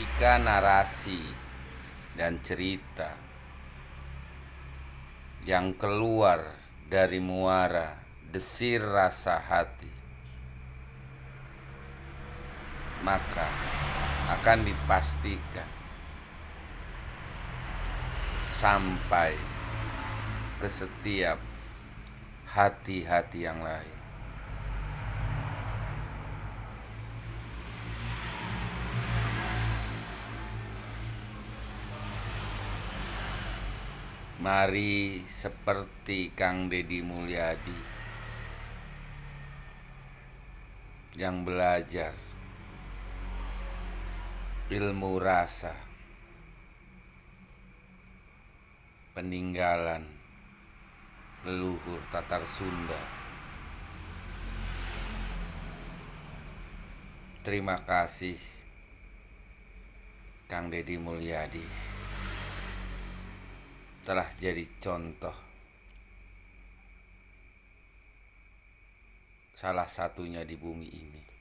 Jika narasi dan cerita yang keluar dari muara desir rasa hati, maka akan dipastikan sampai ke setiap hati-hati yang lain. Mari seperti Kang Deddy Mulyadi yang belajar ilmu rasa peninggalan leluhur Tatar Sunda. Terima kasih Kang Deddy Mulyadi telah jadi contoh salah satunya di bumi ini.